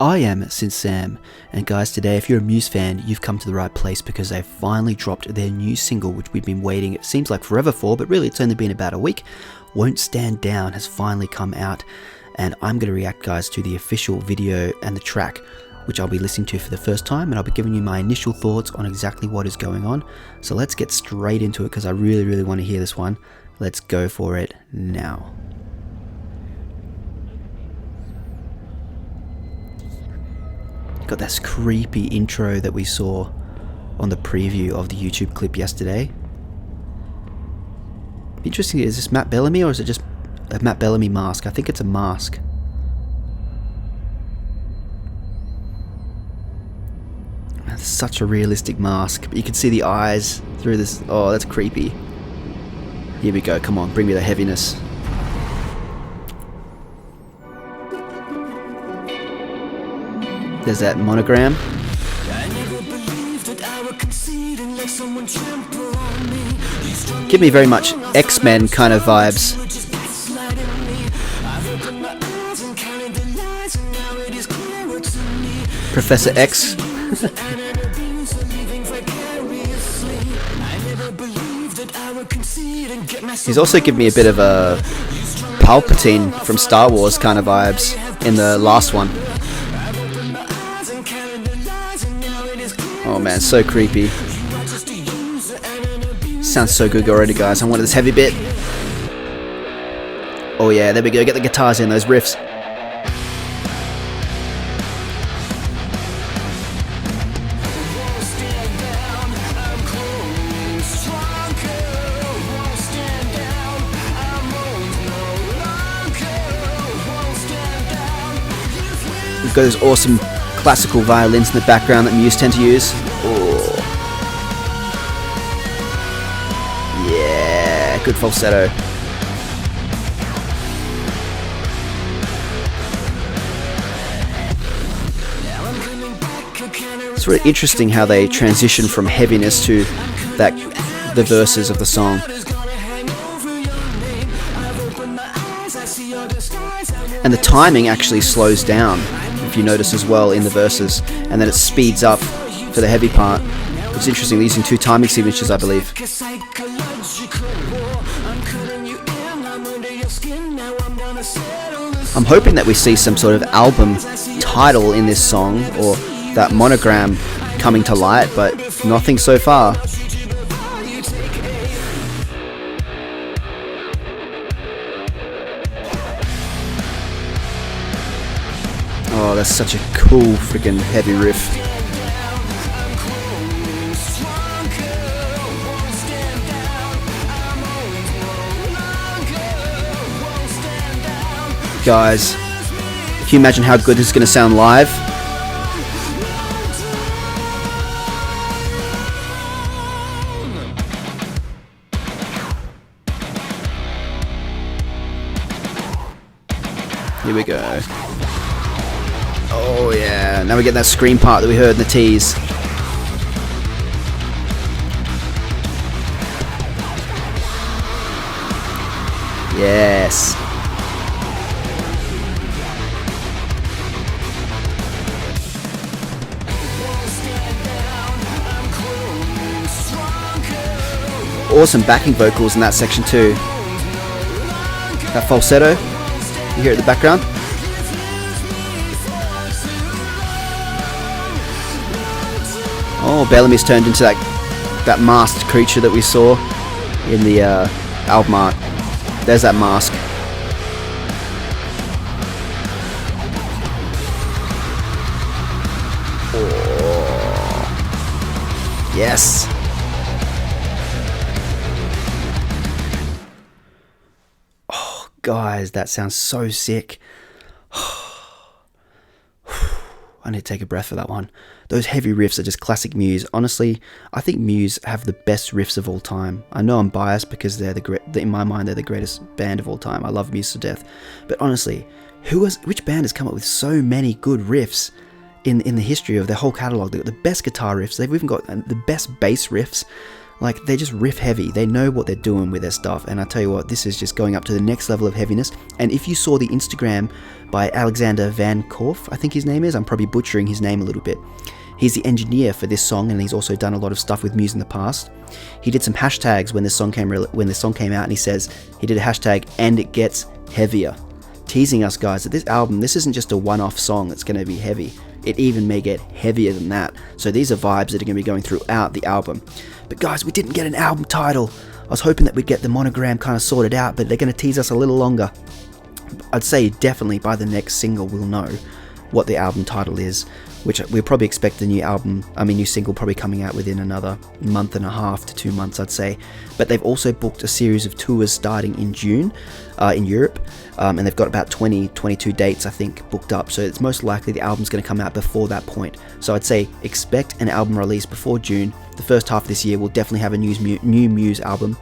I am Synth Sam, and guys, today if you're a Muse fan, you've come to the right place because they finally dropped their new single, which we've been waiting, it seems like forever for, but really it's only been about a week. Won't Stand Down has finally come out, and I'm going to react, guys, to the official video and the track, which I'll be listening to for the first time, and I'll be giving you my initial thoughts on exactly what is going on. So let's get straight into it because I really want to hear this one. Let's go for it now. Got this creepy intro that we saw on the preview of the YouTube clip yesterday. Interesting, is this Matt Bellamy or is it just a Matt Bellamy mask? I think it's a mask. That's such a realistic mask, but you can see the eyes through this. Oh, that's creepy. Here we go, come on, bring me the heaviness. There's that monogram. Give me very much X-Men kind of vibes. Professor X. He's also giving me a bit of a Palpatine from Star Wars kind of vibes in the last one. Oh man, so creepy. Sounds so good already, guys. I wanted this heavy bit. Oh yeah, there we go. Get the guitars in, those riffs. We've got those awesome classical violins in the background that Muse tend to use. Oh. Yeah, good falsetto. It's really interesting how they transition from heaviness to the verses of the song. And the timing actually slows down, if you notice as well, in the verses, and then it speeds up for the heavy part. It's interesting, they're using two timing signatures, I believe. I'm hoping that we see some sort of album title in this song, or that monogram coming to light, but nothing so far. Oh, that's such a cool freaking heavy riff. Guys, can you imagine how good this is going to sound live? Here we go. Oh yeah, now we get that scream part that we heard in the tease. Yes. Awesome backing vocals in that section too. That falsetto, you hear it in the background. Oh, Bellamy's turned into that masked creature that we saw in the album art. There's that mask. Oh. Yes. Oh, guys, that sounds so sick. I need to take a breath for that one. Those heavy riffs are just classic Muse. Honestly, I think Muse have the best riffs of all time. I know I'm biased because in my mind they're the greatest band of all time. I love Muse to death. But honestly, which band has come up with so many good riffs in the history of their whole catalogue? They've got the best guitar riffs. They've even got the best bass riffs. Like, they just riff heavy. They know what they're doing with their stuff, and I tell you what, this is just going up to the next level of heaviness. And if you saw the Instagram by Alexander Van Korf, I think his name is, I'm probably butchering his name a little bit. He's the engineer for this song, and he's also done a lot of stuff with Muse in the past. He did some hashtags when this song came out, and he says he did a hashtag, and it gets heavier, teasing us guys that this album, this isn't just a one-off song that's going to be heavy. It even may get heavier than that. So these are vibes that are going to be going throughout the album. But guys, we didn't get an album title. I was hoping that we'd get the monogram kind of sorted out, but they're going to tease us a little longer. I'd say definitely by the next single we'll know what the album title is, which we'll probably expect the new single probably coming out within another month and a half to 2 months, I'd say. But they've also booked a series of tours starting in June in Europe, and they've got about 22 dates, I think, booked up. So it's most likely the album's going to come out before that point. So I'd say expect an album release before June. The first half of this year we'll definitely have a new Muse album.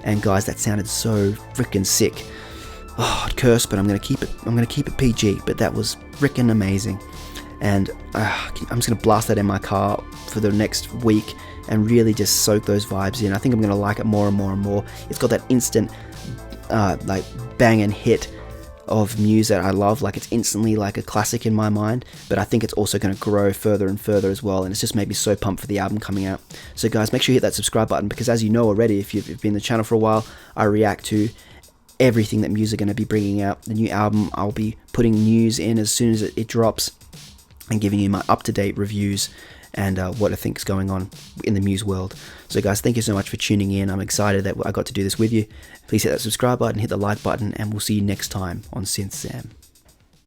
And guys, that sounded so freaking sick. Oh, I'd curse, but I'm going to keep it PG. But that was freaking amazing. And I'm just going to blast that in my car for the next week and really just soak those vibes in. I think I'm going to like it more and more and more. It's got that instant like bang and hit of Muse that I love. Like, it's instantly like a classic in my mind, but I think it's also going to grow further and further as well, and it's just made me so pumped for the album coming out. So guys, make sure you hit that subscribe button, because as you know already, if you've been in the channel for a while, I react to everything that Muse are going to be bringing out. The new album, I'll be putting news in as soon as it drops, and giving you my up-to-date reviews and what I think is going on in the Muse world. So guys, thank you so much for tuning in. I'm excited that I got to do this with you. Please hit that subscribe button, hit the like button, and we'll see you next time on Synth Sam.